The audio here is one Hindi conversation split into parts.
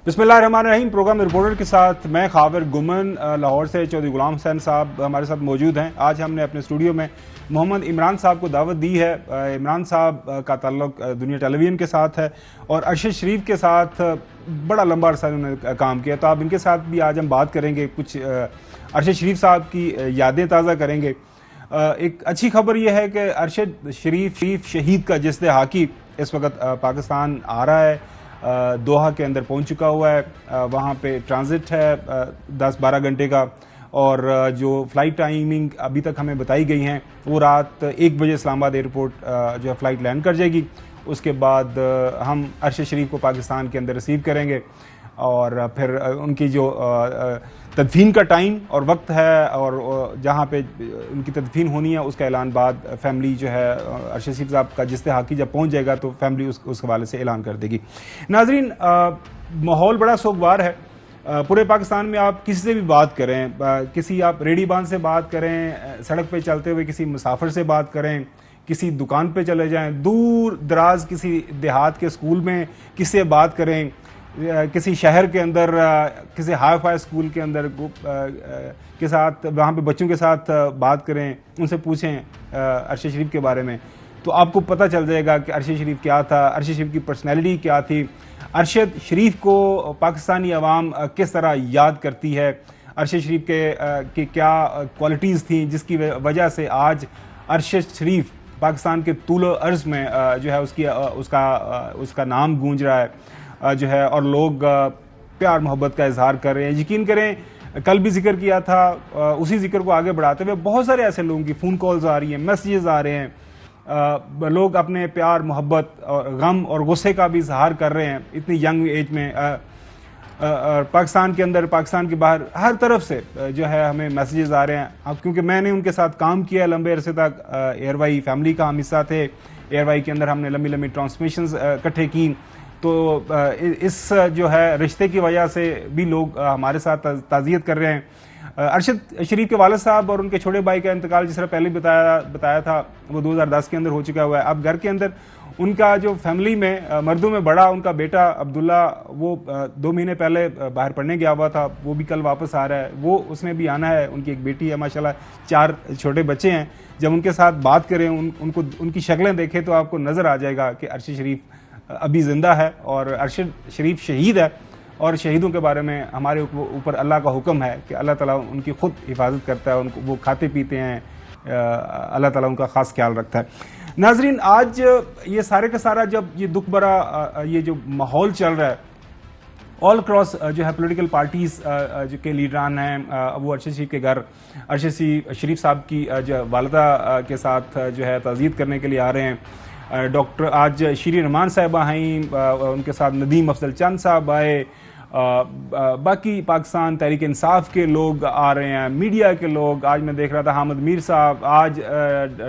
बिस्मिल्लाहिर्रहमानिर्रहीम। प्रोग्राम रिपोर्टर के साथ मैं खाविर गुमन लाहौर से चौधरी गुलाम हुसैन साहब हमारे साथ मौजूद हैं। आज हमने अपने स्टूडियो में मोहम्मद इमरान साहब को दावत दी है। इमरान साहब का ताल्लुक दुनिया टेलीविज़न के साथ है और अरशद शरीफ के साथ बड़ा लंबा अरसा उन्होंने काम किया। तो आप इनके साथ भी आज हम बात करेंगे, कुछ अरशद शरीफ साहब की यादें ताज़ा करेंगे। एक अच्छी खबर यह है कि अरशद शरीफ शहीद का जिस्ते हाकी इस वक्त पाकिस्तान आ रहा है, दोहा के अंदर पहुंच चुका हुआ है। वहाँ पे ट्रांजिट है 10-12 घंटे का, और जो फ़्लाइट टाइमिंग अभी तक हमें बताई गई हैं वो रात 1 बजे इस्लामाबाद एयरपोर्ट जो है फ़्लाइट लैंड कर जाएगी। उसके बाद हम अरशद शरीफ को पाकिस्तान के अंदर रिसीव करेंगे और फिर उनकी जो तदफीन का टाइम और वक्त है और जहाँ पे उनकी तदफीन होनी है उसका ऐलान बाद फैमिली जो है अरशद शरीफ साहब का जिस्ते हाकी जब पहुँच जाएगा तो फैमिली उस हवाले से ऐलान कर देगी। नाजरीन, माहौल बड़ा सोगवार है पूरे पाकिस्तान में। आप किसी से भी बात करें, किसी आप रेडीबान से बात करें, सड़क पे चलते हुए किसी मुसाफिर से बात करें, किसी दुकान पे चले जाएं, दूर दराज किसी देहात के स्कूल में किसी से बात करें, किसी शहर के अंदर किसी हाई फाई स्कूल के अंदर के साथ वहाँ पे बच्चों के साथ बात करें, उनसे पूछें अरशद शरीफ के बारे में, तो आपको पता चल जाएगा कि अरशद शरीफ क्या था, अरशद शरीफ की पर्सनैलिटी क्या थी, अरशद शरीफ को पाकिस्तानी अवाम किस तरह याद करती है, अरशद शरीफ के क्या क्वालिटीज़ थी जिसकी वजह से आज अरशद शरीफ पाकिस्तान के तूल अर्ज़ में जो है उसका नाम गूंज रहा है जो है, और लोग प्यार मोहब्बत का इजहार कर रहे हैं। यकीन करें, कल भी जिक्र किया था, उसी जिक्र को आगे बढ़ाते हुए बहुत सारे ऐसे लोगों की फ़ोन कॉल्स आ रही हैं, मैसेजेस आ रहे हैं, लोग अपने प्यार मोहब्बत और गम और गुस्से का भी इजहार कर रहे हैं इतनी यंग एज में। पाकिस्तान के अंदर, पाकिस्तान के बाहर, हर तरफ से जो है हमें मैसेजेस आ रहे हैं। अब क्योंकि मैंने उनके साथ काम किया लंबे अरसे तक, एयरवाई फैमिली का हम हिस्सा थे, एयरवाई के अंदर हमने लंबी लंबी ट्रांसमिशंस इकट्ठे की, तो इस जो है रिश्ते की वजह से भी लोग हमारे साथ ताज़ियत कर रहे हैं। अरशद शरीफ के वालिद साहब और उनके छोटे भाई का इंतकाल जिस तरह पहले बताया था वो 2010 के अंदर हो चुका हुआ है। अब घर के अंदर उनका जो फैमिली में मर्दों में बड़ा उनका बेटा अब्दुल्ला, वो 2 महीने पहले बाहर पढ़ने गया हुआ था, वो भी कल वापस आ रहा है, वो उसने भी आना है। उनकी एक बेटी है माशाल्लाह, 4 छोटे बच्चे हैं। जब उनके साथ बात करें, उनको उनकी शक्लें देखें तो आपको नज़र आ जाएगा कि अरशद शरीफ अभी ज़िंदा है और अरशद शरीफ शहीद है। और शहीदों के बारे में हमारे ऊपर अल्लाह का हुक्म है कि अल्लाह ताला उनकी खुद हिफाजत करता है, उनको वो खाते पीते हैं, अल्लाह ताला उनका ख़ास ख्याल रखता है। नाजरीन, आज ये सारे का सारा जब ये दुख भरा ये जो माहौल चल रहा है ऑल क्रॉस जो है पॉलिटिकल पार्टीज़ जो के लीडरान हैं, वो अरशद शरीफ के घर अरशद शरीफ साहब की जो वालिदा के साथ जो है ताज़ियत करने के लिए आ रहे हैं। डॉक्टर आज शीरी रहमान साहबा हैं, उनके साथ नदीम अफजल चंद साहब आए, बाकी पाकिस्तान तहरीक इंसाफ के लोग आ रहे हैं, मीडिया के लोग। आज मैं देख रहा था हामिद मीर साहब, आज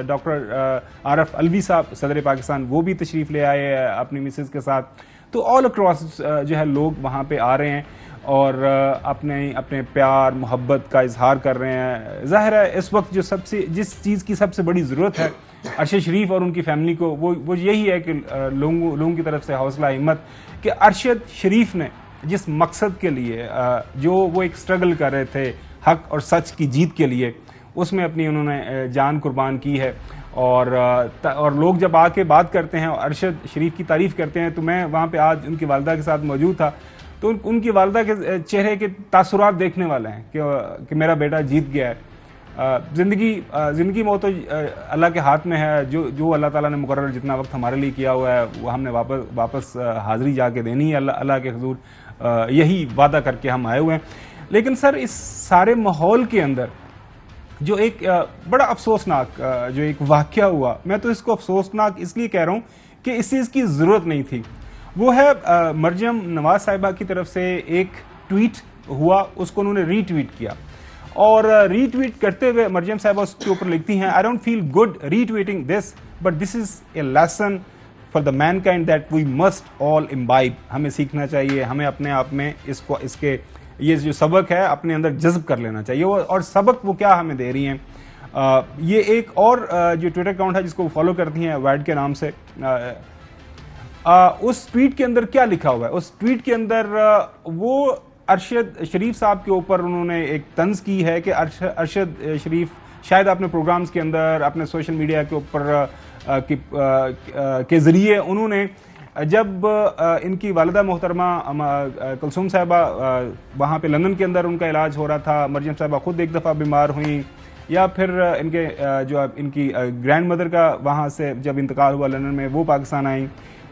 डॉक्टर आरफ अलवी साहब सदर पाकिस्तान, वो भी तशरीफ़ ले आए अपनी मिसेज के साथ। तो ऑल अक्रॉस जो है लोग वहाँ पे आ रहे हैं और अपने प्यार मोहब्बत का इजहार कर रहे हैं। ज़ाहिर है इस वक्त जिस चीज़ की सबसे बड़ी ज़रूरत है अरशद शरीफ और उनकी फैमिली को, वो यही है कि लोगों की तरफ से हौसला हिम्मत कि अरशद शरीफ ने जिस मकसद के लिए जो वो एक स्ट्रगल कर रहे थे हक और सच की जीत के लिए, उसमें अपनी उन्होंने जान कुर्बान की है। और लोग जब आके बात करते हैं और अरशद शरीफ की तारीफ़ करते हैं, तो मैं वहाँ पे आज उनकी वालिदा के साथ मौजूद था, तो उनकी वालिदा के चेहरे के तासुरात देखने वाले हैं कि मेरा बेटा जीत गया है। ज़िंदगी मौत तो अल्लाह के हाथ में है। जो अल्लाह ताला ने मुकर्रर जितना वक्त हमारे लिए किया हुआ है वो हमने वापस हाज़िरी जाके देनी है अल्लाह के हुजूर, यही वादा करके हम आए हुए हैं। लेकिन सर, इस सारे माहौल के अंदर जो एक बड़ा अफसोसनाक जो एक वाक़या हुआ, मैं तो इसको अफसोसनाक इसलिए कह रहा हूँ कि इस चीज़ की ज़रूरत नहीं थी। वो है मरियम नवाज साहिबा की तरफ से एक ट्वीट हुआ, उसको उन्होंने रीट्वीट किया, और रीट्वीट करते हुए मरियम साहिबा उसके ऊपर लिखती हैं, I don't feel good retweeting this but this is a lesson for the mankind that we must all imbibe. हमें सीखना चाहिए, हमें अपने आप में इसके ये जो सबक है अपने अंदर जज्ब कर लेना चाहिए। और सबक वो क्या हमें दे रही हैं। ये एक और जो ट्विटर अकाउंट है जिसको फॉलो करती हैं वैड के नाम से, उस ट्वीट के अंदर क्या लिखा हुआ है? उस ट्वीट के अंदर वो अरशद शरीफ साहब के ऊपर उन्होंने एक तंज की है कि अरशद शरीफ शायद अपने प्रोग्राम्स के अंदर, अपने सोशल मीडिया के ऊपर के जरिए उन्होंने जब इनकी वालिदा मोहतरमा कुलसूम साहिबा वहाँ पे लंदन के अंदर उनका इलाज हो रहा था, मरियम साहिबा खुद एक दफ़ा बीमार हुई, या फिर इनके जो इनकी ग्रैंड मदर का वहाँ से जब इंतकाल हुआ लंदन में, वो पाकिस्तान आई,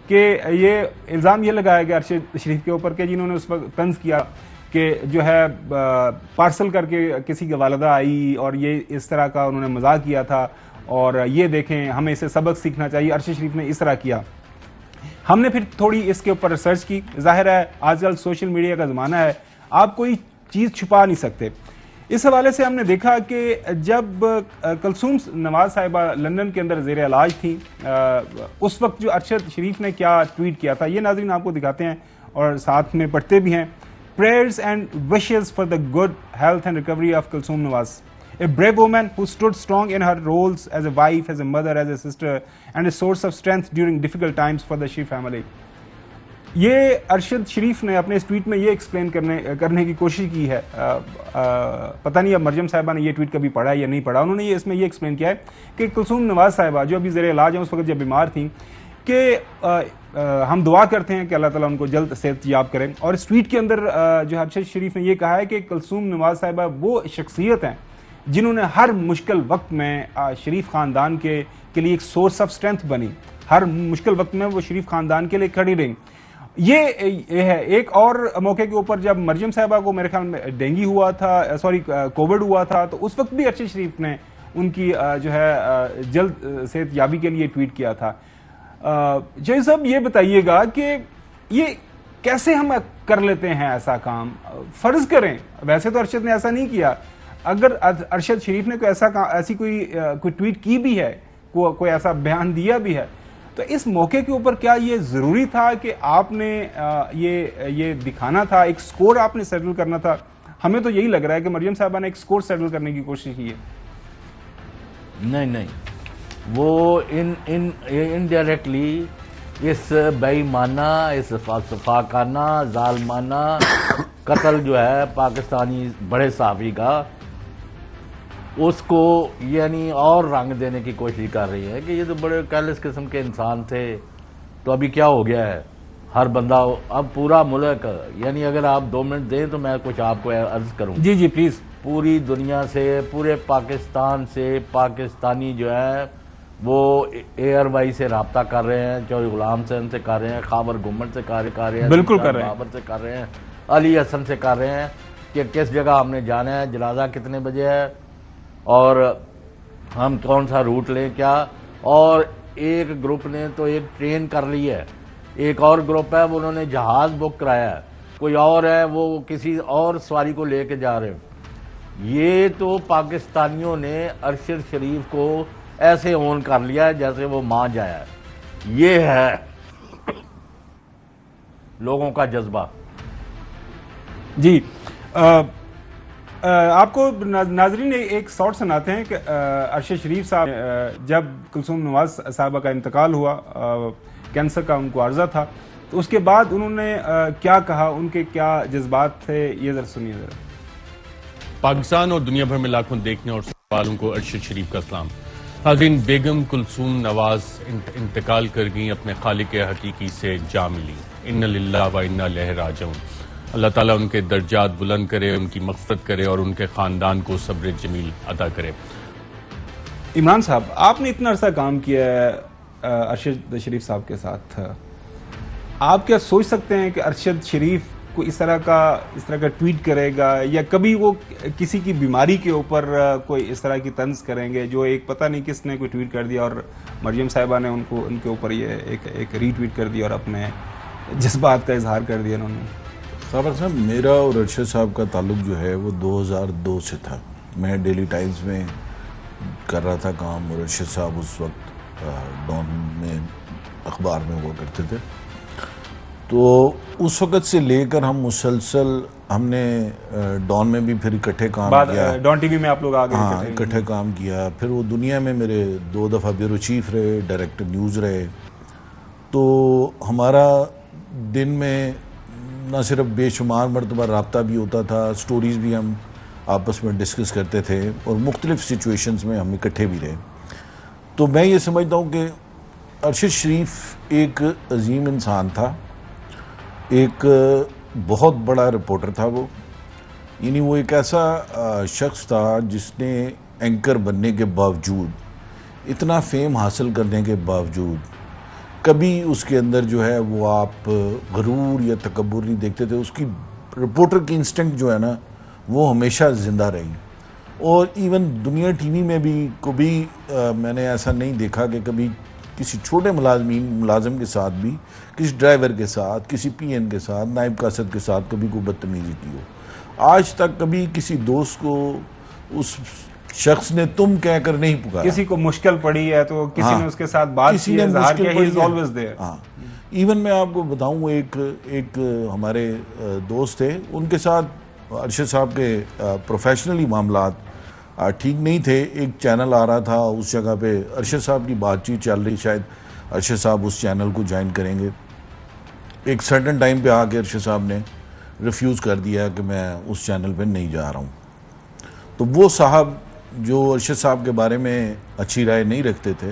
कि ये इल्ज़ाम ये लगाया गया अरशद शरीफ के ऊपर कि जिन्होंने उस वक्त तंज किया कि जो है पार्सल करके किसी की वालिदा आई और ये इस तरह का उन्होंने मजाक किया था और ये देखें हमें इसे सबक सीखना चाहिए, अरशद शरीफ ने इस तरह किया। हमने फिर थोड़ी इसके ऊपर रिसर्च की। जाहिर है आजकल सोशल मीडिया का ज़माना है, आप कोई चीज़ छुपा नहीं सकते। इस हवाले से हमने देखा कि जब कुलसूम नवाज साहिबा लंदन के अंदर ज़ेर इलाज थी, उस वक्त जो अरशद शरीफ ने क्या ट्वीट किया था, ये नाज़रीन आपको दिखाते हैं और साथ में पढ़ते भी हैं। Prayers and wishes for the good health and recovery of Kulsoom Nawaz, a brave woman who stood strong in her roles as a wife, as a mother, as a sister, and a source of strength during difficult times for the Shariff family. ये अरशद शरीफ ने अपने इस ट्वीट में ये एक्सप्लेन करने की कोशिश की है। पता नहीं अब मरियम साहिबा ने ये ट्वीट कभी पढ़ा या नहीं पढ़ा। उन्होंने ये इसमें ये एक्सप्लेन किया है कि कुलसूम नवाज साहिबा जो अभी ज़ेर इलाज हैं, उस वक्त जब बीमार थी, कि हम दुआ करते हैं कि अल्लाह ताला उनको जल्द सेहत याब करें। और इस ट्वीट के अंदर जो अरशद शरीफ ने ये कहा है कि कुलसूम नवाज साहिबा वो शख्सियत हैं जिन्होंने हर मुश्किल वक्त में शरीफ खानदान के लिए एक सोर्स ऑफ स्ट्रेंथ बनी। हर मुश्किल वक्त में वो शरीफ खानदान के लिए खड़ी रही। ये है। एक और मौके के ऊपर जब मरियम साहिबा को मेरे ख्याल में डेंगू हुआ था, सॉरी कोविड हुआ था, तो उस वक्त भी अरशद शरीफ ने उनकी जो है जल्द सेहत याबी के लिए ट्वीट किया था। जय साहब ये बताइएगा कि ये कैसे हम कर लेते हैं ऐसा काम? फर्ज करें, वैसे तो अरशद ने ऐसा नहीं किया, अगर अरशद शरीफ ने ऐसी कोई ट्वीट की भी है, कोई ऐसा बयान दिया भी है, तो इस मौके के ऊपर क्या ये जरूरी था कि आपने ये दिखाना था, एक स्कोर आपने सेटल करना था? हमें तो यही लग रहा है कि मरियम साहबा ने एक स्कोर सेटल करने की कोशिश की है। नहीं, वो इनडायरेक्टली इस बेईमाना, इस फाकाना, जालमाना कत्ल जो है पाकिस्तानी बड़े सहाफ़ी का, उसको यानी और रंग देने की कोशिश कर रही है कि ये तो बड़े कैलेस किस्म के इंसान थे, तो अभी क्या हो गया है, हर बंदा, अब पूरा मुल्क, यानी अगर आप 2 मिनट दें तो मैं कुछ आपको अर्ज करूं। जी जी प्लीज। पूरी दुनिया से, पूरे पाकिस्तान से पाकिस्तानी जो है वो एयरवाई से रब्ता कर रहे हैं, चौधरी गुलाम हुसैन से कर रहे हैं, खाबर गुम्मट से कर रहे हैं, बिल्कुल कर रहे हैं, बाबर से कर रहे हैं, अली हसन से कर रहे हैं कि किस जगह हमने जाना है, जनाजा कितने बजे है और हम कौन सा रूट लें क्या। और एक ग्रुप ने तो एक ट्रेन कर ली है, एक और ग्रुप है वो उन्होंने जहाज बुक कराया है, कोई और है वो किसी और सवारी को लेके जा रहे हैं। ये तो पाकिस्तानियों ने अरशद शरीफ को ऐसे ओन कर लिया है जैसे वो मां जाया है। ये है लोगों का जज्बा। जी आपको नाजरीन एक शॉर्ट सुनाते हैं कि अरशद शरीफ साहब जब कुलसूम नवाज साहबा का इंतकाल हुआ, कैंसर का उनको आर्जा था, तो उसके बाद उन्होंने क्या कहा, उनके क्या जज्बात थे, ये जरा सुनिए जरा। पाकिस्तान और दुनिया भर में लाखों देखने और सुनने वालों को अरशद शरीफ का सलाम। हाज़रीन, बेगम कुलसूम नवाज इंतकाल कर गई, अपने खालिक हकीकी से जा मिली। इन्ना लिल्लाह व इन्ना इलैहि राजिऊन। अल्लाह ताला उनके दर्जात बुलंद करे, उनकी मग़फ़िरत करे और उनके ख़ानदान को सब्र जमील अता करे। इमरान साहब, आपने इतना अरसा काम किया है अरशद शरीफ साहब के साथ, आप क्या सोच सकते हैं कि अरशद शरीफ को इस तरह का ट्वीट करेगा, या कभी वो किसी की बीमारी के ऊपर कोई इस तरह की तंज करेंगे, जो एक पता नहीं किसने कोई ट्वीट कर दिया और मरियम साहिबा ने उनके ऊपर ये एक रीट्वीट कर दिया और अपने जज्बात का इजहार कर दिया उन्होंने? साहब, मेरा और अरशद साहब का ताल्लुक जो है वो 2002 से था। मैं डेली टाइम्स में कर रहा था काम और अरशद साहब उस वक्त डॉन में अखबार में हुआ करते थे। तो उस वक़्त से लेकर हम मुसलसल हमने डॉन में भी फिर इकट्ठे काम किया, डॉन टीवी में आप लोग आ गए, हाँ इकट्ठे काम किया। फिर वो दुनिया में मेरे 2 दफ़ा ब्यूरो चीफ रहे, डायरेक्टर न्यूज़ रहे। तो हमारा दिन में न सिर्फ बेशुमार मरतबा रब्ता भी होता था, स्टोरीज़ भी हम आपस में डिस्कस करते थे और मुख्तलिफ़ सिचुएशंस में हम इकट्ठे भी रहे। तो मैं ये समझता हूँ कि अरशद शरीफ एक अजीम इंसान था, एक बहुत बड़ा रिपोर्टर था वो, यानी वो एक ऐसा शख्स था जिसने एंकर बनने के बावजूद, इतना फेम हासिल करने के बावजूद कभी उसके अंदर जो है वो आप गरूर या तकब्बुर नहीं देखते थे। उसकी रिपोर्टर की इंस्टिंक्ट जो है ना वो हमेशा ज़िंदा रही। और इवन दुनिया टीवी में भी कभी मैंने ऐसा नहीं देखा कि कभी किसी छोटे मुलाजिम के साथ भी, किसी ड्राइवर के साथ, किसी पीएन के साथ, नायब कासद के साथ कभी कोई बदतमीजी की हो। आज तक कभी किसी दोस्त को उस शख्स ने तुम कहकर नहीं पुकारा। किसी को मुश्किल पड़ी है तो किसी ने उसके साथ बात की है, ज़ाहिर किया, he is always there। हाँ, इवन मैं आपको बताऊं, एक हमारे दोस्त थे, उनके साथ अरशद साहब के प्रोफेशनली मामलात ठीक नहीं थे। एक चैनल आ रहा था, उस जगह पे अरशद साहब की बातचीत चल रही, शायद अरशद साहब उस चैनल को ज्वाइन करेंगे। एक सर्टन टाइम पे आके अरशद साहब ने रिफ्यूज़ कर दिया कि मैं उस चैनल पे नहीं जा रहा हूँ। तो वो साहब जो अरशद साहब के बारे में अच्छी राय नहीं रखते थे,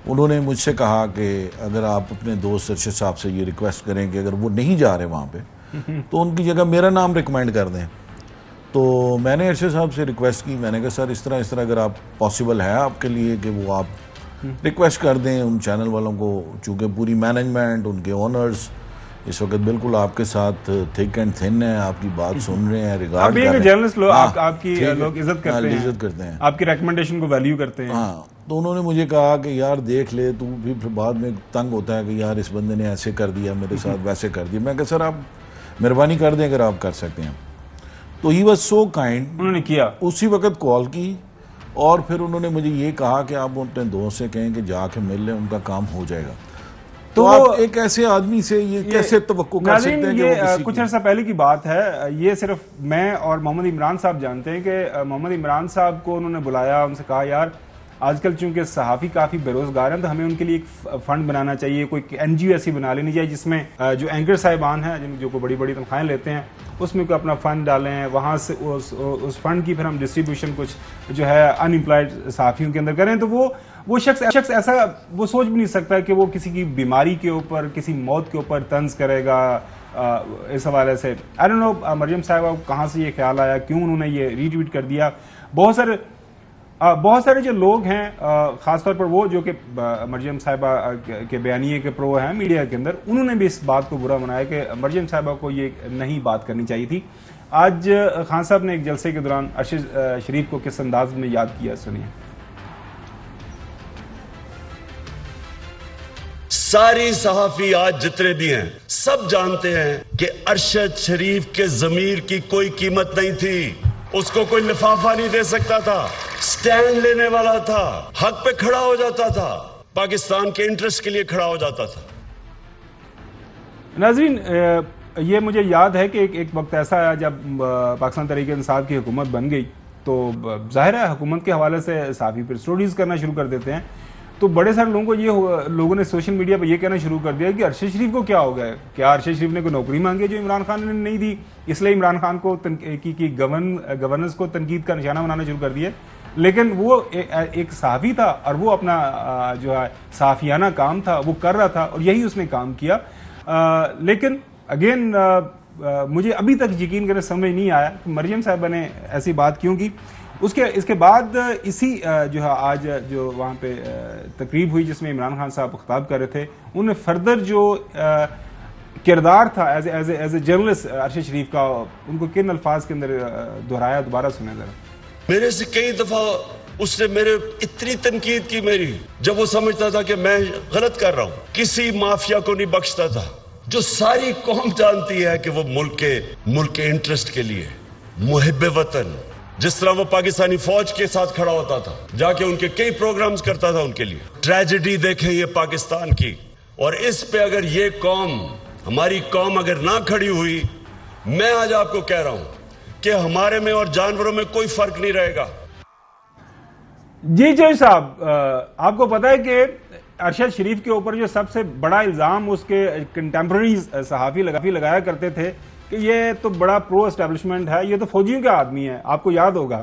उन्होंने मुझसे कहा कि अगर आप अपने दोस्त अरशद साहब से ये रिक्वेस्ट करें कि अगर वो नहीं जा रहे वहाँ पे तो उनकी जगह मेरा नाम रिकमेंड कर दें। तो मैंने अरशद साहब से रिक्वेस्ट की, मैंने कहा सर इस तरह अगर आप पॉसिबल है आपके लिए कि वो आप रिक्वेस्ट कर दें उन चैनल वालों को, चूँकि पूरी मैनेजमेंट, उनके ओनर्स इस वक्त बिल्कुल आपके साथ थिक एंड थिन है, आपकी बात सुन रहे हैं, रिगार्ड कर रहे हैं। जर्नलिस्ट लोग आपकी लोग इज्जत करते हैं, आपकी रिकमेंडेशन को वैल्यू करते हैं। हाँ, तो उन्होंने मुझे कहा कि यार देख ले तू, भी फिर बाद में तंग होता है कि यार इस बंदे ने ऐसे कर दिया मेरे साथ, वैसे कर दिया। मैं कहा सर आप मेहरबानी कर दें अगर आप कर सकते हैं। तो ही वॉज सो काइंड, उन्होंने किया, उसी वक्त कॉल की और फिर उन्होंने मुझे ये कहा कि आप अपने दोस्त से कहें कि जाके मिल लें, उनका काम हो जाएगा। तो आप एक ऐसे आदमी से ये कैसे तवक्को कर सकते हैं कि वो किसी कुछ अर्सा पहले की बात है, ये सिर्फ मैं और मोहम्मद इमरान साहब जानते हैं कि मोहम्मद इमरान साहब को उन्होंने बुलाया, उनसे कहा यार आजकल चूंकि सहाफ़ी काफ़ी बेरोजगार हैं तो हमें उनके लिए एक फंड बनाना चाहिए, कोई एनजीओ ऐसी बना लेनी चाहिए जिसमें जो एंकर साहिबान हैं जो को बड़ी बड़ी तनख्वाहें लेते हैं उसमें कोई अपना फ़ंड डालें, वहाँ से उस फंड की फिर हम डिस्ट्रीब्यूशन कुछ जो है अनएम्प्लॉयड सहाफ़ियों के अंदर करें। तो वो शख्स ऐसा वो सोच भी नहीं सकता कि वो किसी की बीमारी के ऊपर, किसी मौत के ऊपर तंज करेगा। इस हवाले से आई डोंट नो मरियम साहिबा को कहाँ से ये ख्याल आया, क्यों उन्होंने ये रीट्वीट कर दिया। बहुत सारे जो लोग हैं, खासतौर पर वो जो कि मरियम साहिबा के बयानिए के प्रो हैं मीडिया के अंदर, उन्होंने भी इस बात को बुरा मनाया कि मरियम साहिबा को ये नहीं बात करनी चाहिए थी। आज खान साहब ने एक जलसे के दौरान अरशद शरीफ को किस अंदाज में याद किया, सुनिए। सारी सहाफी आज जितने भी हैं सब जानते हैं कि अरशद शरीफ के ज़मीर की कोई कीमत नहीं थी, उसको कोई लिफाफा नहीं दे सकता था, स्टैंड लेने वाला था, हक पे खड़ा हो जाता था, पाकिस्तान के इंटरेस्ट के लिए खड़ा हो जाता था। नाज़रीन, ये मुझे याद है कि एक वक्त ऐसा आया जब पाकिस्तान तहरीक इंसाफ की हुकूमत बन गई तो जाहिर है हुकूमत के हवाले से सहाफ़ी पर स्टोरीज करना शुरू कर देते हैं। तो बड़े सारे लोगों ने सोशल मीडिया पर यह कहना शुरू कर दिया कि अरशद शरीफ को क्या हो गया, क्या अरशद शरीफ ने कोई नौकरी मांगी जो इमरान खान ने नहीं दी, इसलिए इमरान खान को की गवर्नेंस को तनकीद का निशाना बनाना शुरू कर दिया। लेकिन वो एक सहाफ़ी था और वो अपना जो है सहाफ़ियाना काम था वो कर रहा था और यही उसने काम किया। लेकिन अगेन मुझे अभी तक यकीन करने समझ नहीं आया कि मरियम साहिबा ने ऐसी बात क्यों की। इसके बाद इसी जो है आज जो वहाँ पे तकरीब हुई जिसमें इमरान खान साहब खिताब कर रहे थे, उन्होंने फर्दर जो किरदार था एज ए जर्नलिस्ट अरशद शरीफ का, उनको किन अल्फाज के अंदर दोहराया, दोबारा सुने जरा। मेरे से कई दफा उसने मेरे इतनी तनकीद की मेरी, जब वो समझता था कि मैं गलत कर रहा हूँ, किसी माफिया को नहीं बख्शता था। जो सारी कौम जानती है कि वो मुल्क के इंटरेस्ट के लिए मुहिब्बे वतन, जिस तरह वो पाकिस्तानी फौज के साथ खड़ा होता था, जाके उनके कई प्रोग्राम्स करता था उनके लिए। ट्रेजेडी देखें ये पाकिस्तान की, और इस पे अगर ये कौम, हमारी कौम अगर ना खड़ी हुई, मैं आज आपको कह रहा हूं कि हमारे में और जानवरों में कोई फर्क नहीं रहेगा। जी जय साहब, आपको पता है कि अरशद शरीफ के ऊपर जो सबसे बड़ा इल्जाम उसके कंटेम्प्रेरी सहाफ़ी लगाया करते थे कि ये तो बड़ा प्रो एस्टेब्लिशमेंट है, ये तो फौजियों का आदमी है, आपको याद होगा।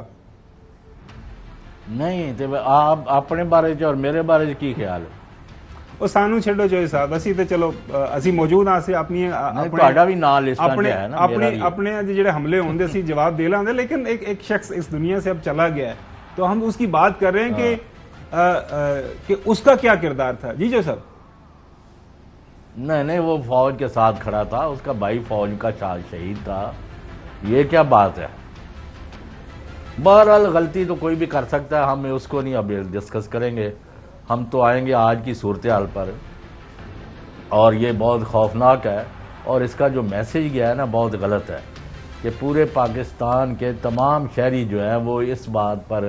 नहीं तो आप अपने बारे च और मेरे बारे च की ख्याल है? ਉਹ ਸਾਨੂੰ ਛੱਡੋ ਚੋਈ ਸਾਹਿਬ, ਅਸੀਂ ਤੇ ਚਲੋ ਅਸੀਂ ਮੌਜੂਦ ਹਾਂ, ਅਸੀਂ ਆਪਣੀ ਤੁਹਾਡਾ ਵੀ ਨਾਂ ਲਿਸਟਾਂ 'ਚ ਹੈ ਨਾ, अपने ਜਿਹੜੇ हमले होंगे ਅਸੀਂ जवाब दे लाते, लेकिन एक शख्स इस दुनिया से अब चला गया है, तो हम उसकी बात कर रहे हैं कि उसका क्या किरदार था। जी जो साहब। नहीं, वो फौज के साथ खड़ा था, उसका भाई फौज का शहीद था, ये क्या बात है। बहरहाल गलती तो कोई भी कर सकता है, हम उसको नहीं अब डिस्कस करेंगे। हम तो आएंगे आज की सूरत हाल पर, और ये बहुत खौफनाक है, और इसका जो मैसेज गया है ना बहुत गलत है कि पूरे पाकिस्तान के तमाम शहरी जो है वो इस बात पर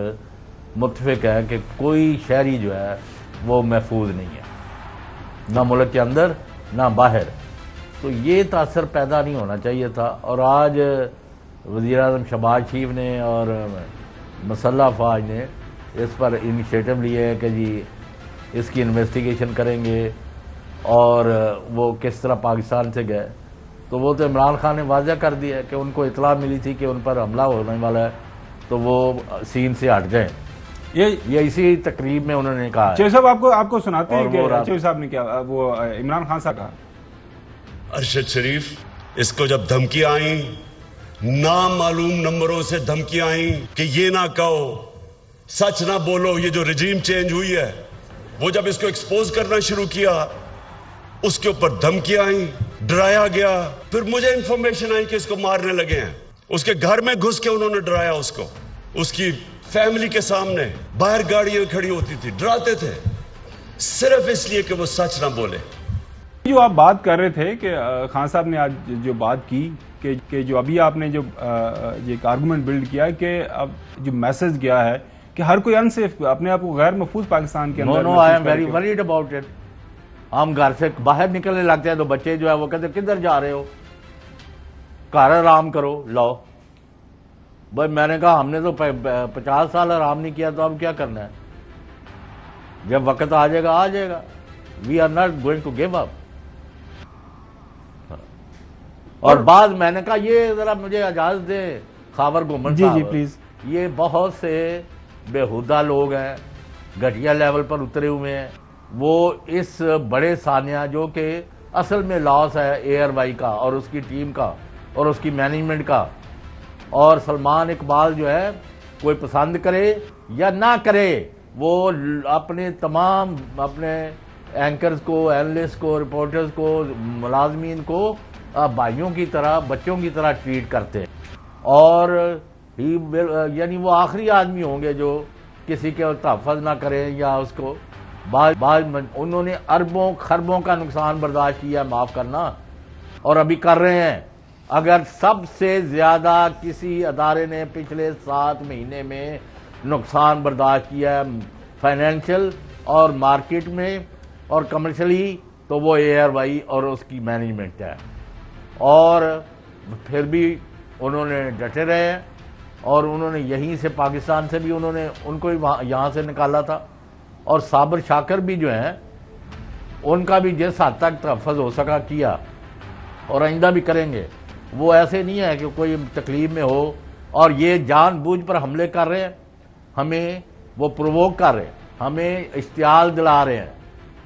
मुत्फिक है कि कोई शहरी जो है वो महफूज नहीं है, ना मुल्क के अंदर ना बाहर। तो ये तासर पैदा नहीं होना चाहिए था। और आज वज़ीर आज़म शहबाज शरीफ ने और मसल्ह अफवाज ने इस पर इनिशिएटिव लिए है कि जी इसकी इन्वेस्टिगेशन करेंगे और वो किस तरह पाकिस्तान से गए। तो वो तो इमरान खान ने वाज़ह कर दिया कि उनको इतला मिली थी कि उन पर हमला होने वाला है, तो वो सीन से हट जाए। ये इसी तकरीब में उन्होंने कहा। चौधरी साहब आपको सुनाते हैं कि चौधरी साहब ने क्या वो इमरान खान साहब कहा, अरशद शरीफ इसको जब धमकियां आई, नामालूम नंबरों से धमकियां आई कि ये ना कहो, सच ना बोलो, ये जो रजीम चेंज हुई है, वो जब इसको एक्सपोज करना शुरू किया उसके ऊपर धमकियां आई, डराया गया। फिर मुझे इंफॉर्मेशन आई कि इसको मारने लगे हैं, उसके घर में घुस के उन्होंने डराया उसको, उसकी फैमिली के सामने बाहर गाड़ियां खड़ी होती थी, डराते थे सिर्फ इसलिए कि वो सच ना बोले। जो आप बात कर रहे थे कि खान साहब ने आज जो बात की कि जो अभी आपने जो एक आर्गूमेंट बिल्ड किया कि अब जो मैसेज गया है कि हर कोई अनसेफ, अपने आप को गैर महफूज पाकिस्तान के अंदर। No, I am very worried about it. हम घर से बाहर निकलने लगते हैं तो बच्चे जो है वो कहते किधर जा रहे हो, घर आराम करो, लो भाई। मैंने कहा हमने तो 50 साल आराम नहीं किया, तो अब क्या करना है, जब वक्त आ जाएगा आ जाएगा। We are not going to give up. और बाद मैंने कहा ये जरा मुझे इजाजत दे खावर गुमन जी जी प्लीज। ये बहुत से बेहुदा लोग हैं, घटिया लेवल पर उतरे हुए हैं। वो इस बड़े सानिया जो कि असल में लॉस है एयरवाई का और उसकी टीम का और उसकी मैनेजमेंट का, और सलमान इकबाल जो है कोई पसंद करे या ना करे, वो अपने तमाम अपने एंकर्स को, एनालिस्ट को, रिपोर्टर्स को, मुलाजमीन को भाइयों की तरह, बच्चों की तरह ट्रीट करते हैं। और यानी वो आखिरी आदमी होंगे जो किसी के तहफ़्फ़ुज़ ना करें या उसको बाद उन्होंने अरबों खरबों का नुकसान बर्दाश्त किया, माफ़ करना, और अभी कर रहे हैं। अगर सबसे ज़्यादा किसी अदारे ने पिछले 7 महीने में नुकसान बर्दाश्त किया है फाइनेंशियल और मार्केट में और कमर्शियली, तो वो एयरवाई और उसकी मैनेजमेंट है। और फिर भी उन्होंने डटे रहे हैं, और उन्होंने यहीं से पाकिस्तान से भी उन्होंने उनको यहाँ से निकाला था। और साबर शाकर भी जो हैं उनका भी जिस हद तक तहफ़्फ़ुज़ हो सका किया, और आइंदा भी करेंगे। वो ऐसे नहीं है कि कोई तकलीफ में हो और ये जानबूझ पर हमले कर रहे हैं, हमें वो प्रोवोक कर रहे हैं, हमें इश्तियाल दिला रहे हैं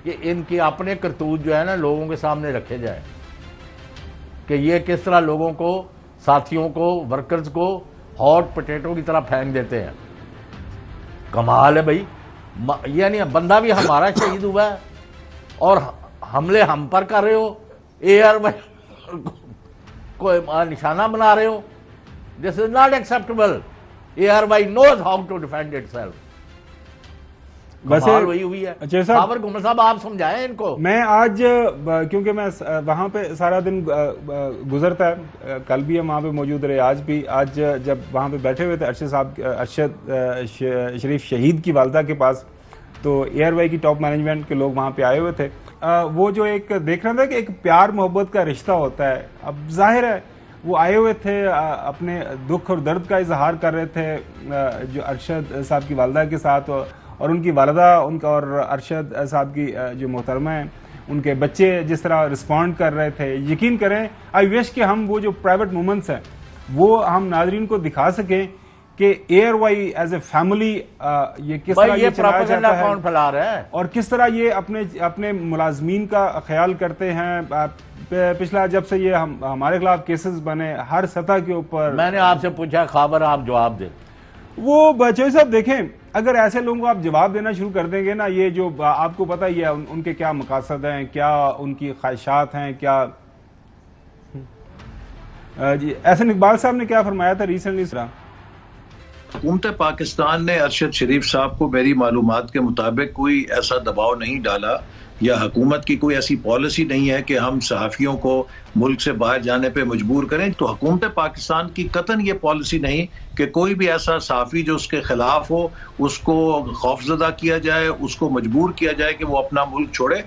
कि इनके अपने करतूत जो है ना लोगों के सामने रखे जाए कि ये किस तरह लोगों को, साथियों को, वर्कर्स को हॉट पोटैटो की तरह फेंक देते हैं। कमाल है भाई। यानी बंदा भी हमारा शहीद हुआ है और हमले हम पर कर रहे हो, एयर को निशाना बना रहे हो। This is not acceptable. एयरवाई knows how to defend itself. वैसे वही हुई है। अच्छा खावर गुमन साहब आप समझाएं इनको। मैं आज क्योंकि मैं वहां पे सारा दिन गुजरता है, कल भी हम वहां पे मौजूद रहे, आज भी। आज जब वहां पे बैठे हुए थे अरशद शरीफ शहीद की वालदा के पास, तो एयरवाई की टॉप मैनेजमेंट के लोग वहां पे आए हुए थे। वो जो एक देख रहा था कि एक प्यार मोहब्बत का रिश्ता होता है। अब जाहिर है वो आए हुए थे, अपने दुख और दर्द का इजहार कर रहे थे जो अरशद साहब की वालदा के साथ, और उनकी वालदा उनका और अरशद साहब की जो मोहतरमा है, उनके बच्चे जिस तरह रिस्पॉन्ड कर रहे थे, यकीन करें आई विश कि हम वो जो प्राइवेट मोमेंट्स हैं वो हम नाजरीन को दिखा सकें कि एयरवाई एज ए फैमिली ये किस तरह ये चलाया जाता है, कौन फैला रहा है और किस तरह ये अपने मुलाजमीन का ख्याल करते हैं। पिछला जब से ये हमारे खिलाफ केसेस बने हर सतह के ऊपर, मैंने आपसे पूछा खबर, आप जवाब दे। वो बच्चों साहब देखें, अगर ऐसे लोगों को आप जवाब देना शुरू कर देंगे ना, ये जो आपको पता ही है उनके क्या मकासद हैं, क्या उनकी ख्वाहिशात हैं, क्या जी एहसन इकबाल साहब ने क्या फरमाया था रिसेंटली इस तरह। हुकूमत पाकिस्तान ने अरशद शरीफ साहब को मेरी मालूमात के मुताबिक कोई ऐसा दबाव नहीं डाला, या हुकूमत की कोई ऐसी पॉलिसी नहीं है कि हम सहाफ़ियों को मुल्क से बाहर जाने पे मजबूर करें। तो हुकूमत पाकिस्तान की कतन ये पॉलिसी नहीं कि कोई भी ऐसा सहाफ़ी जो उसके खिलाफ हो उसको खौफजदा किया जाए, उसको मजबूर किया जाए कि वो अपना मुल्क छोड़े।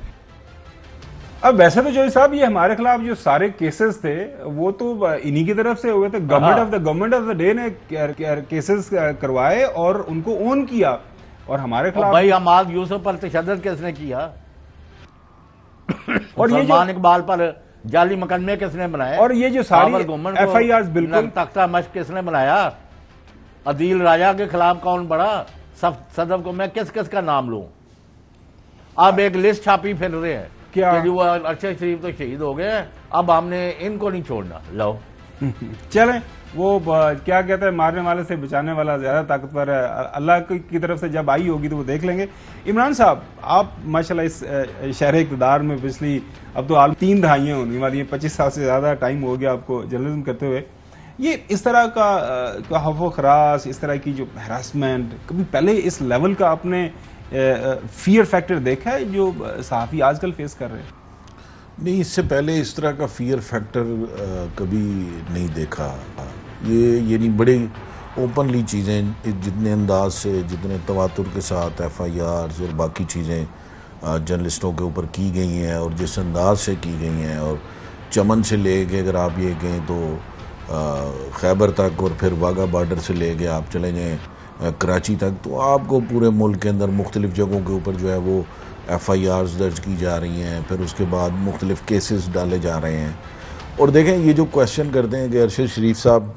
अब वैसे तो जोई साहब ये हमारे खिलाफ जो सारे केसेस थे वो तो इन्हीं की तरफ से हुए थे। गवर्नमेंट ऑफ द डे ने केसेस करवाए और उनको ओन किया, और हमारे खिलाफ भाई अमाद यूसुफ पर तशद्दुद किसने किया और ये सलमान इकबाल पर जाली मुकदमे किसने बनाए, और ये जो सारी FIRs बिल्कुल तख्ता मश्क किसने बनाया, अदील राजा के खिलाफ कौन बढ़ा, सदफ को मैं किस किस का नाम लूं। अब एक लिस्ट छापी फिर रहे हैं क्या कि जो अरशद शरीफ तो शहीद हो गए, अब हमने इनको नहीं छोड़ना। लो चलें, वो क्या कहते हैं, मारने वाले से बचाने वाला ज्यादा ताकतवर है। अल्लाह की तरफ से जब आई होगी तो वो देख लेंगे। इमरान साहब, आप माशाल्लाह इस शहर इक़्तिदार में पिछली अब तो 3 दहाइयां होने वाली हैं, 25 साल से ज्यादा टाइम हो गया आपको जर्नलिज्म करते हुए। ये इस तरह का खौफ खरास, इस तरह की जो हैरासमेंट, कभी पहले इस लेवल का आपने फियर फैक्टर देखा है जो सहाफ़ी आजकल फेस कर रहे हैं? नहीं, इससे पहले इस तरह का फियर फैक्टर कभी नहीं देखा। ये नहीं, बड़े ओपनली चीज़ें जितने अंदाज से, जितने तवातुर के साथ FIRs और बाकी चीज़ें जर्नलिस्टों के ऊपर की गई हैं और जिस अंदाज से की गई हैं, और चमन से ले के अगर आप ये कहें तो खैबर तक, और फिर वाघा बॉर्डर से ले के आप चले जाएँ कराची तक, तो आपको पूरे मुल्क के अंदर मुख्तलिफ़ जगहों के ऊपर जो है वो FIRs दर्ज की जा रही हैं, फिर उसके बाद मुख्तलिफ़ केसेस डाले जा रहे हैं। और देखें, ये जो क्वेश्चन करते हैं कि अरशद शरीफ साहब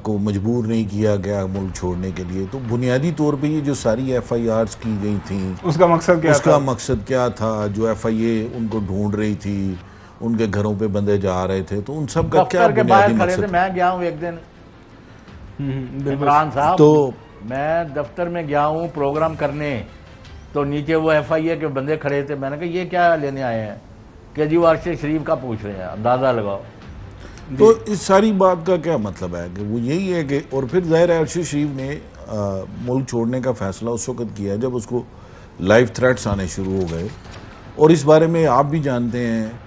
को मजबूर नहीं किया गया मुल्क छोड़ने के लिए, तो बुनियादी तौर पे ये जो सारी FIRs की गई थी उसका मकसद क्या था? जो FIA उनको ढूंढ रही थी, उनके घरों पे बंदे जा रहे थे, तो उन सब का क्या बुनियादी मकसद? मैं गया हूँ एक दिन इमरान साहब, तो मैं दफ्तर में गया हूँ प्रोग्राम करने, तो नीचे वो FIA के बंदे खड़े थे। मैंने कहा ये क्या लेने आए हैं, कि जी वो अरशद शरीफ का पूछ रहे हैं, अंदाजा लगाओ। तो इस सारी बात का क्या मतलब है कि वो यही है कि, और फिर ज़ाहिर है अरशद शरीफ ने मुल्क छोड़ने का फैसला उस वक़्त किया जब उसको लाइव थ्रेट्स आने शुरू हो गए, और इस बारे में आप भी जानते हैं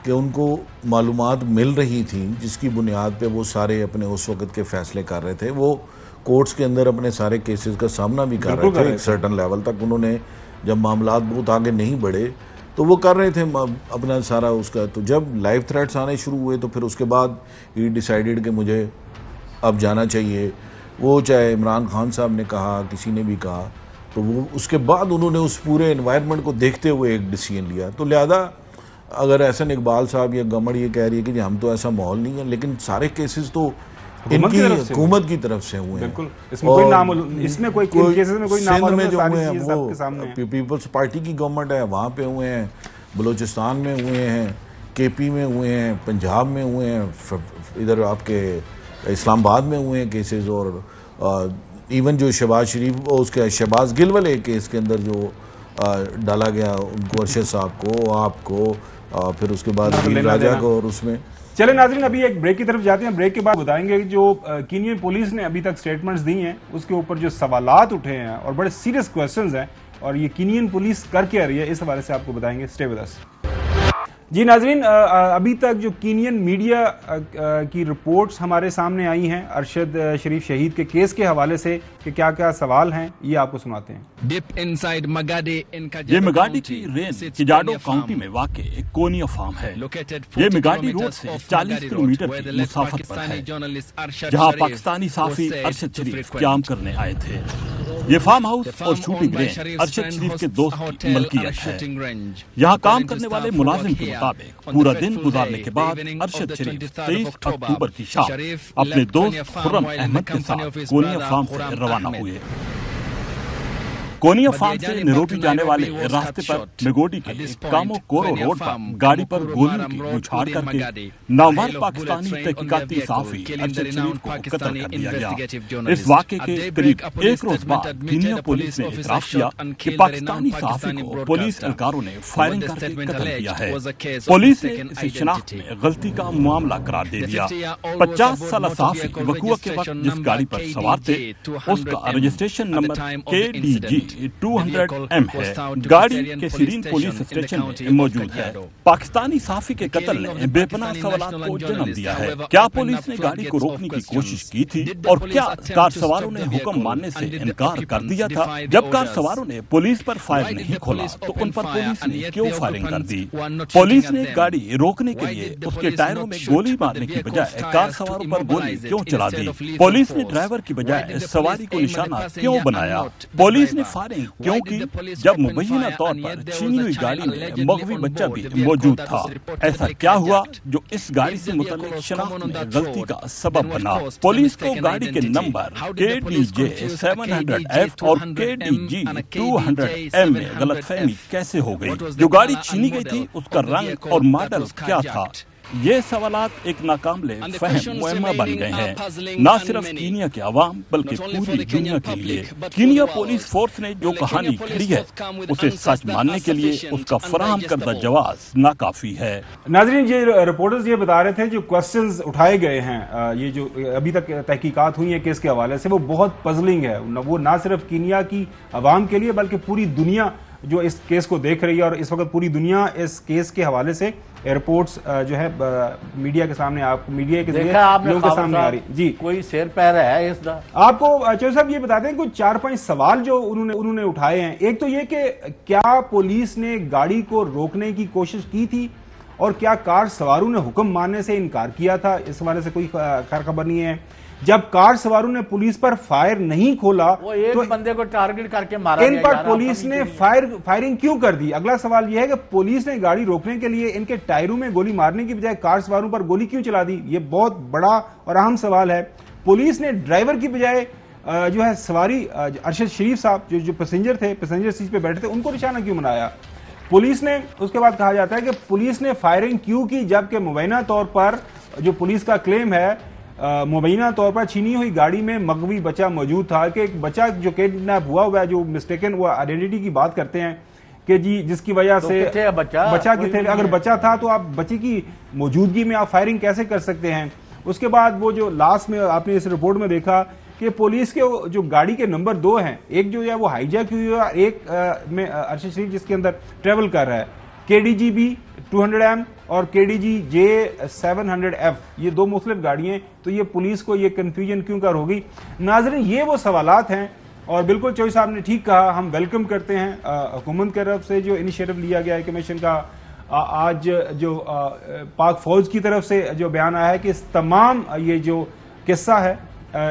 कि उनको मालूमात मिल रही थी जिसकी बुनियाद पे वो सारे अपने उस वक़्त के फ़ैसले कर रहे थे। वो कोर्ट्स के अंदर अपने सारे केसेस का सामना भी कर रहे थे एक सर्टन लेवल तक। उन्होंने जब मामलात बहुत आगे नहीं बढ़े तो वो कर रहे थे अपना सारा उसका। तो जब लाइव थ्रेट्स आने शुरू हुए तो फिर उसके बाद ही डिसाइडेड कि मुझे अब जाना चाहिए। वो चाहे इमरान खान साहब ने कहा, किसी ने भी कहा, तो वो उसके बाद उन्होंने उस पूरे एनवायरनमेंट को देखते हुए एक डिसीजन लिया। तो लिहाजा अगर एहसन इकबाल साहब या गवर्नमेंट ये कह रही है कि हम तो ऐसा माहौल नहीं है, लेकिन सारे केसेस तो इनकी हुकूमत की तरफ से हुए हैं। इसमें कोई केसेस में कोई नाम में जो हुए हैं वो पीपल्स पार्टी की गवर्नमेंट है, वहाँ पे हुए हैं, बलूचिस्तान में हुए हैं, KP में हुए हैं, पंजाब में हुए हैं, इधर आपके इस्लामाबाद में हुए हैं केसेस, और इवन जो शहबाज शरीफ उसके शहबाज गिल वाले केस के अंदर जो डाला गया उनको, अरशद साहब को, आपको, फिर उसके बाद राजा को, और उसमें चले नाज़रीन अभी एक ब्रेक की तरफ जाते हैं। ब्रेक के बाद बताएंगे कि जो कीनियन पुलिस ने अभी तक स्टेटमेंट्स दी हैं उसके ऊपर जो सवालात उठे हैं और बड़े सीरियस क्वेश्चंस हैं, और ये कीनियन पुलिस कर क्या रही है इस हवाले से आपको बताएंगे। Stay with us. जी नाज़रीन, अभी तक जो कीनियन मीडिया की रिपोर्ट्स हमारे सामने आई हैं अरशद शरीफ शहीद के केस के हवाले से कि क्या क्या सवाल हैं, ये आपको सुनाते हैं। ये मिगाडी की रेंज किजाडो काउंटी में वाक़े एक कोनिया फार्म है। ये मिगाडी रोड से 40 किलोमीटर की मुसाफत पर है, जहां पाकिस्तानी साफी अरशद शरीफ क़याम करने आए थे। ये फार्म हाउस और शूटिंग रेंज अरशद शरीफ के दोस्त की मलकियत है। यहाँ काम करने वाले मुलाजिम के मुताबिक पूरा दिन गुजारने के बाद अरशद शरीफ 23 अक्टूबर की शाम अपने दोस्त खुर्रम अहमद के साथ कोनिया फार्म से रवाना हुए। कोनिया फार्म से निरोटी जाने वाले रास्ते पर मेगोडी के कामो कोरो रोड पर गाड़ी पर गोलियों की बौछार करके नामवर पाकिस्तानी तहकीकाती सहाफी अरशद शरीफ को कत्ल कर दिया गया। इस वाक़े के करीब एक रोज बाद कीनिया पुलिस ने इतराफ किया कि पाकिस्तानी सहाफी को पुलिस एहलकारों ने फायरिंग करके कत्ल किया है। पुलिस ने इसे शनाख्त में गलती का मामला करार दे दिया। 50 साल सहाफी वकूआ के वक्त जिस गाड़ी पर सवार थे उसका रजिस्ट्रेशन नंबर KDG 200M है। गाड़ी के सीरीन पुलिस स्टेशन में मौजूद है। पाकिस्तानी सहाफी के कत्ल ने बेपनाह सवालात को जन्म दिया है। क्या पुलिस ने गाड़ी को रोकने की कोशिश की थी और क्या कार सवारों ने हुक्म मानने से इनकार कर दिया था? जब कार सवारों ने पुलिस पर फायर नहीं खोला तो उन पर पुलिस ने क्यों फायरिंग कर दी? पुलिस ने गाड़ी रोकने के लिए उसके टायरों में गोली मारने की बजाय कार सवारों पर गोली क्यों चला दी? पुलिस ने ड्राइवर की बजाय सवारी को निशाना क्यों बनाया? पुलिस ने क्योंकि जब मुबैना तौर पर छीनी हुई गाड़ी में मगवी बच्चा भी मौजूद था। ऐसा क्या हुआ जो इस गाड़ी से मुतल्लिक शनाख्त में गलती का सबब बना? पुलिस को गाड़ी के नंबर KDJ 700F और KDG 200M में गलतफहमी कैसे हो गई? जो गाड़ी छीनी गई थी उसका रंग और मॉडल क्या था? ये सवालात एक नाकामले फहम मुअम्मा बन गए हैं, न सिर्फ कीनिया के अवाम बल्कि पूरी दुनिया के लिए। कीनिया पुलिस फोर्स ने जो कहानी खड़ी है उसे सच मानने के लिए उसका फराहम करदा जवाब नाकाफी है। नाज़रीन, ये रिपोर्टर्स ये बता रहे थे जो क्वेश्चंस उठाए गए हैं, ये जो अभी तक तहकीकात हुई है केस के हवाले से, वो बहुत पजलिंग है। वो ना सिर्फ कीनिया की अवाम के लिए बल्कि पूरी दुनिया जो इस केस को देख रही है, और इस वक्त पूरी दुनिया इस केस के हवाले से रिपोर्ट्स जो है मीडिया के सामने, आपको मीडिया के जरिए लोगों के सामने आ रही। जी, कोई शेर पैर है इसका? आपको चौधरी साहब ये बताते हैं कुछ 4-5 सवाल जो उन्होंने उठाए हैं। एक तो ये कि क्या पुलिस ने गाड़ी को रोकने की कोशिश की थी और क्या कार सवारों ने हुक्म मानने से इनकार किया था? इस हवाले से कोई खैर खबर नहीं है। जब कार सवारों ने पुलिस पर फायर नहीं खोला वो एक तो बंदे को टारगेट करके मारा, इन पर पुलिस ने फायरिंग क्यों कर दी? अगला सवाल यह है कि पुलिस ने गाड़ी रोकने के लिए इनके टायरों में गोली मारने की बजाय कार सवारों पर गोली क्यों चला दी? ये बहुत बड़ा और अहम सवाल है। पुलिस ने ड्राइवर की बजाय जो है सवारी अरशद शरीफ साहब जो पैसेंजर थे, पैसेंजर सीट पे बैठे थे, उनको निशाना क्यों बनाया? पुलिस ने उसके बाद कहा जाता है कि पुलिस ने फायरिंग क्यों की, जबकि मुबैना तौर पर जो पुलिस का क्लेम है मुबैना तौर पर छीनी हुई गाड़ी में मगवी बच्चा मौजूद था, कि एक बच्चा जो किडनैप हुआ है, जो मिस्टेकन वो आइडेंटिटी की बात करते हैं कि जी जिसकी वजह से बच्चा किथे, अगर बच्चा था तो आप बच्चे की मौजूदगी में आप फायरिंग कैसे कर सकते हैं? उसके बाद वो जो लास्ट में आपने इस रिपोर्ट में देखा कि पुलिस के जो गाड़ी के नंबर 2 हैं, एक जो है वो हाईजैक हुई है, एक में अरशद शरीफ जिसके अंदर ट्रेवल कर रहा है। KDG 200M और KDG J 700F, ये 2 मुख्तलिफ गाड़ियां, तो ये पुलिस को ये कंफ्यूजन क्यों कर होगी? नाज़रीन, ये वो सवालात हैं, और बिल्कुल चौधरी साहब ने ठीक कहा, हम वेलकम करते हैं हुकूमत की तरफ से जो इनिशिएटिव लिया गया है कमीशन का। आज जो पाक फौज की तरफ से जो बयान आया है कि इस तमाम ये जो किस्सा है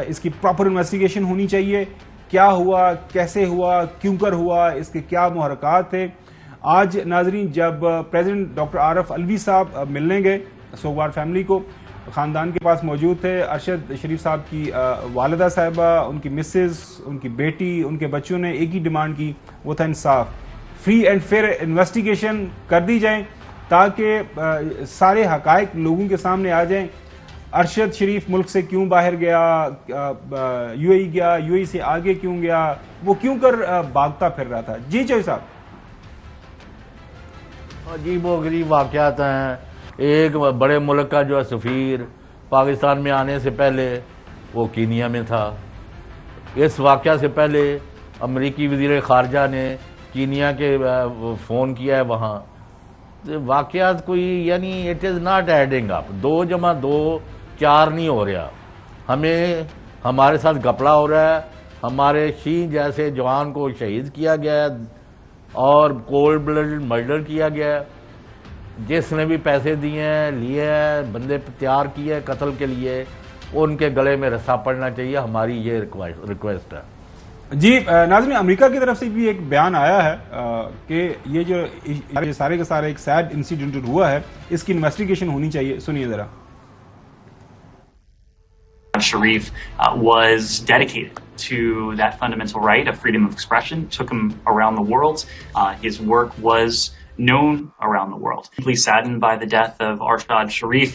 इसकी प्रॉपर इन्वेस्टिगेशन होनी चाहिए, क्या हुआ, कैसे हुआ, क्यों कर हुआ, इसके क्या मुहरकात थे। आज नाजरीन जब प्रेसिडेंट डॉक्टर आरफ अलवी साहब मिलने गए सोगवार फैमिली को, ख़ानदान के पास मौजूद थे। अरशद शरीफ साहब की वालिदा साहिबा, उनकी मिसेस, उनकी बेटी, उनके बच्चों ने एक ही डिमांड की, वो था इंसाफ। फ्री एंड फेयर इन्वेस्टिगेशन कर दी जाए ताकि सारे हकायक लोगों के सामने आ जाएं। अरशद शरीफ मुल्क से क्यों बाहर गया, यूएई गया, यूएई से आगे क्यों गया, वो क्यों कर भागता फिर रहा था? जी चौधरी साहब। अजीबोगरीब वाक़यात हैं। एक बड़े मुल्क का जो है सफ़ीर पाकिस्तान में आने से पहले वो कीनिया में था। इस वाक़या से पहले अमरीकी वज़ीर ख़ारजा ने कीनिया के फ़ोन किया है वहाँ। वाक़यात कोई यानी it is not adding up. 2 + 2 4 नहीं हो रहा। हमें हमारे साथ घपला हो रहा है। हमारे शी जैसे जवान को शहीद किया गया है और कोल्ड ब्लड मर्डर किया गया है। जिसने भी पैसे दिए हैं, लिए हैं, बंदे तैयार किए कत्ल के लिए, उनके गले में रस्सा पड़ना चाहिए। हमारी ये रिक्वेस्ट है। जी नाज़रीन, अमेरिका की तरफ से भी एक बयान आया है कि ये जो सारे के सारे एक सैड इंसिडेंट हुआ है, इसकी इन्वेस्टिगेशन होनी चाहिए। सुनिए जरा। Sharif was dedicated to that fundamental right of freedom of expression, took him around the world. His work was known around the world. Deeply saddened by the death of Arshad Sharif,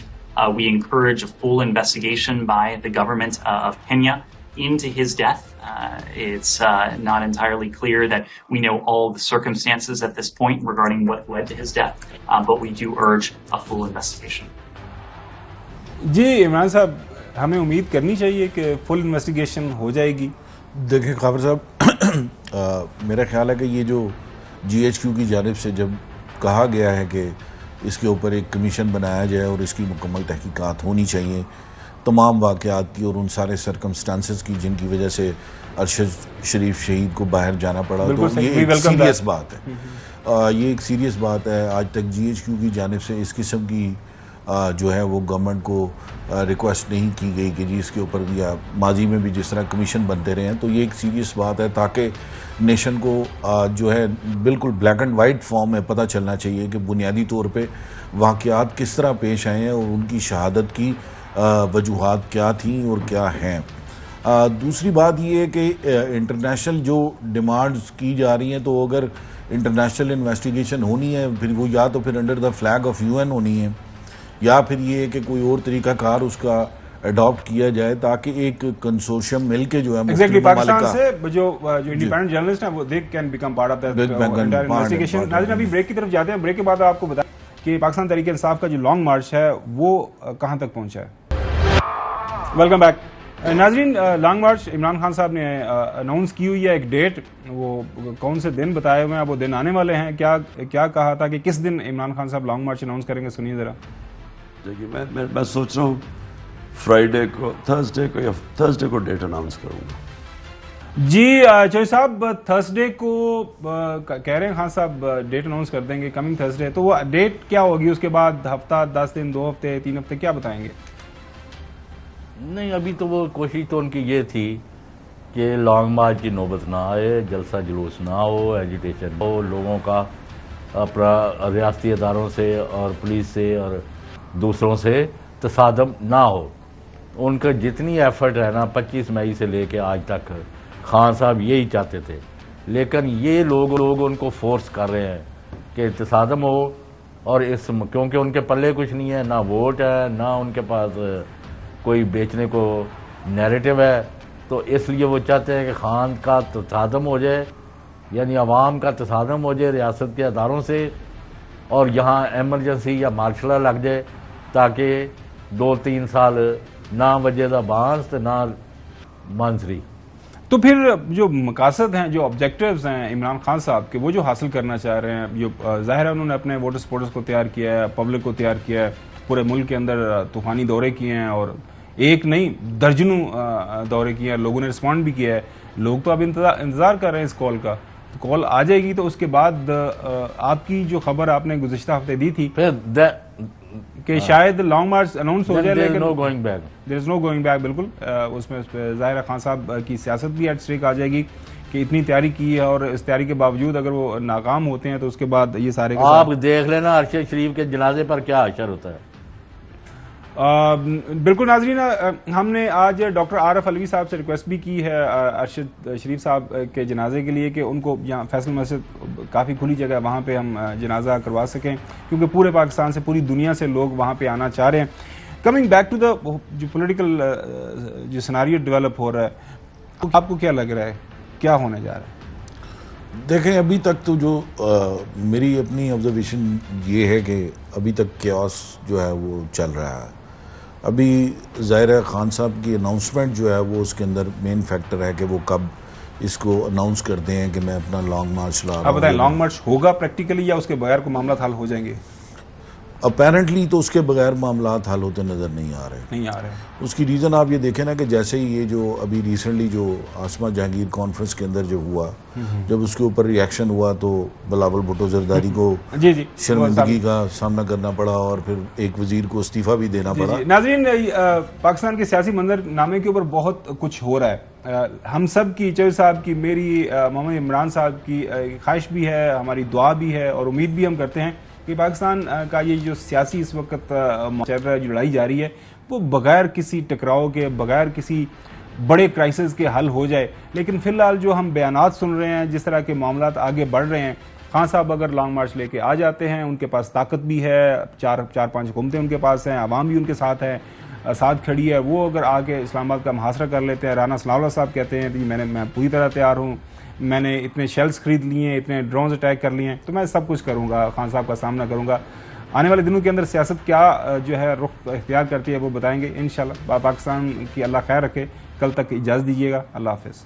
we encourage a full investigation by the government of Kenya into his death. It's not entirely clear that we know all the circumstances at this point regarding what led to his death, but we do urge a full investigation. जी इमरान साहब, हमें उम्मीद करनी चाहिए कि फुल इन्वेस्टिगेशन हो जाएगी। देखिए खाबर साहब, मेरा ख्याल है कि ये जो GHQ की जानिब से जब कहा गया है कि इसके ऊपर एक कमीशन बनाया जाए और इसकी मुकम्मल तहकीकात होनी चाहिए तमाम वाक़यात की और उन सारे सरकमस्टांसेस की जिनकी वजह से अरशद शरीफ शहीद को बाहर जाना पड़ा, तो ये एक सीरियस बात है। ये एक सीरियस बात है। आज तक GHQ की जानिब से इस किस्म की जो है वो गवर्नमेंट को रिक्वेस्ट नहीं की गई कि जी इसके ऊपर, या माजी में भी जिस तरह कमीशन बनते रहे हैं, तो ये एक सीरियस बात है ताकि नेशन को जो है बिल्कुल ब्लैक एंड वाइट फॉर्म में पता चलना चाहिए कि बुनियादी तौर पे वाक़यात किस तरह पेश आए हैं और उनकी शहादत की वजूहात क्या थी और क्या हैं। दूसरी बात ये है कि इंटरनेशनल जो डिमांड्स की जा रही हैं, तो अगर इंटरनेशनल इन्वेस्टिगेशन होनी है फिर वो या तो फिर under the flag of UN होनी है, या फिर ये कि कोई और तरीकाकार उसका अडॉप्ट किया जाए ताकि एक कंसोर्शियम मिलके जो है एग्जैक्टली पाकिस्तान से जो इंडिपेंडेंट जर्नलिस्ट हैं वो they can become part of that investigation. नाज़रीन, अभी ब्रेक की तरफ जाते हैं। ब्रेक के बाद आपको बता कि पाकिस्तान तहरीक इंसाफ का जो लॉन्ग मार्च है वो कहां तक पहुंचा है। वेलकम बैक नाज़रीन। लॉन्ग मार्च इमरान खान साहब ने अनाउंस की हुई है एक डेट, वो कौन से दिन बताए हुए हैं, वो दिन आने वाले हैं। क्या कहा था कि किस दिन इमरान खान साहब लॉन्ग मार्च अनाउंस करेंगे, सुनिए जरा। देखिए, मैं सोच रहा हूँ फ्राइडे को, थर्सडे को डेट अनाउंस करूँगा। जी चौधरी साहब, थर्सडे को कह रहे हैं खान साहब डेट अनाउंस कर देंगे कमिंग थर्सडे, तो वो डेट क्या होगी? उसके बाद हफ्ता, 10 दिन, 2 हफ्ते, 3 हफ्ते, क्या बताएंगे? नहीं, अभी तो वो कोशिश तो उनकी ये थी कि लॉन्ग मार्च की नौबत ना आए, जलसा जुलूस ना हो, एजिटेशन हो, लोगों का अपना रियासती अदारों से और पुलिस से और दूसरों से तसादम ना हो। उनका जितनी एफर्ट है ना 25 मई से लेके आज तक खान साहब यही चाहते थे, लेकिन ये लोग उनको फोर्स कर रहे हैं कि तसादम हो, और इस क्योंकि उनके पल्ले कुछ नहीं है, ना वोट है, ना उनके पास कोई बेचने को नैरेटिव है, तो इसलिए वो चाहते हैं कि खान का तसादम हो जाए, यानी अवाम का तसादम हो जाए रियासत के अदारों से, और यहाँ एमरजेंसी या मार्शल लॉ लग जाए ताकि 2-3 साल ना वजह बांस ना मानसरी। तो फिर जो मकासद हैं, जो ऑब्जेक्टिव्स हैं इमरान खान साहब के, वो जो हासिल करना चाह रहे हैं, जो जाहिर है उन्होंने अपने वोटर सपोर्टर्स को तैयार किया है, पब्लिक को तैयार किया है, पूरे मुल्क के अंदर तूफानी दौरे किए हैं और एक नहीं दर्जनों दौरे किए हैं, लोगों ने रिस्पॉन्ड भी किया है। लोग तो अब इंतजार कर रहे हैं इस कॉल का, तो कॉल आ जाएगी तो उसके बाद आपकी जो खबर आपने गुज़िश्ता हफ्ते दी थी कि शायद लॉन्ग मार्च अनाउंस हो जाए, लेकिन no going back, there is no going back. बिल्कुल उसमें ज़ाहिर खान साहब की सियासत भी एट स्टेक आ जाएगी कि इतनी तैयारी की है और इस तैयारी के बावजूद अगर वो नाकाम होते हैं तो उसके बाद ये सारे आप देख लेना अरशद शरीफ के जनाजे पर क्या असर होता है। बिल्कुल नाजरीन, हमने आज डॉक्टर आरफ अलवी साहब से रिक्वेस्ट भी की है अरशद शरीफ साहब के जनाजे के लिए कि उनको यहाँ फैसल मस्जिद काफ़ी खुली जगह है, वहाँ पे हम जनाजा करवा सकें, क्योंकि पूरे पाकिस्तान से, पूरी दुनिया से लोग वहाँ पे आना चाह रहे हैं। कमिंग बैक टू द जो पॉलिटिकल जो सिनारियो डेवलप हो रहा है, तो आपको क्या लग रहा है, क्या होने जा रहा है? देखें, अभी तक तो जो मेरी अपनी ऑब्जर्वेशन ये है कि अभी तक क्यास जो है वो चल रहा है। अभी ज़ाहिर है खान साहब की अनाउंसमेंट जो है वो उसके अंदर मेन फैक्टर है कि वो कब इसको अनाउंस करते हैं कि मैं अपना लॉन्ग मार्च ला रहा हूं। आप बताएं, लॉन्ग मार्च होगा प्रैक्टिकली या उसके बगैर को मामला हल हो जाएंगे? अपेरेंटली तो उसके बगैर मामला हल होते नज़र नहीं आ रहे। उसकी रीज़न आप ये देखें ना कि जैसे ही ये जो अभी रिसेंटली जो आसमा जहांगीर कॉन्फ्रेंस के अंदर जो हुआ, जब उसके ऊपर रिएक्शन हुआ तो बिलावल भुट्टो जरदारी को शर्मिंदगी का सामना करना पड़ा और फिर एक वजीर को इस्तीफा भी देना पड़ा। नाज़रीन, पाकिस्तान के सियासी मंजरनामे के ऊपर बहुत कुछ हो रहा है। हम सब की, चौधरी साहब की, मेरी, मोहम्मद इमरान साहब की ख्वाहिश भी है, हमारी दुआ भी है और उम्मीद भी हम करते हैं कि पाकिस्तान का ये जो सियासी इस वक्त चल रहा है, जो लड़ाई जारी है, वो बगैर किसी टकराव के, बगैर किसी बड़े क्राइसिस के हल हो जाए। लेकिन फिलहाल जो हम बयानात सुन रहे हैं, जिस तरह के मामलात आगे बढ़ रहे हैं, खान साहब अगर लॉन्ग मार्च लेके आ जाते हैं, उनके पास ताकत भी है, चार पांच हुकूमतें उनके पास हैं, आवाम भी उनके साथ है, साथ खड़ी है, वो अगर आके इस्लामाबाद का मुहासरा कर लेते हैं, राना सनाउल्लाह साहब कहते हैं कि मैं पूरी तरह तैयार हूँ, मैंने इतने शेल्स खरीद लिए हैं, इतने ड्रोन्स अटैक कर लिए हैं, तो मैं सब कुछ करूँगा, खान साहब का सामना करूँगा। आने वाले दिनों के अंदर सियासत क्या जो है रुख इख्तियार करती है वो बताएंगे इंशाल्लाह। पाकिस्तान की अल्लाह खैर रखे। कल तक इजाज़त दीजिएगा। अल्लाह हाफ़िज़।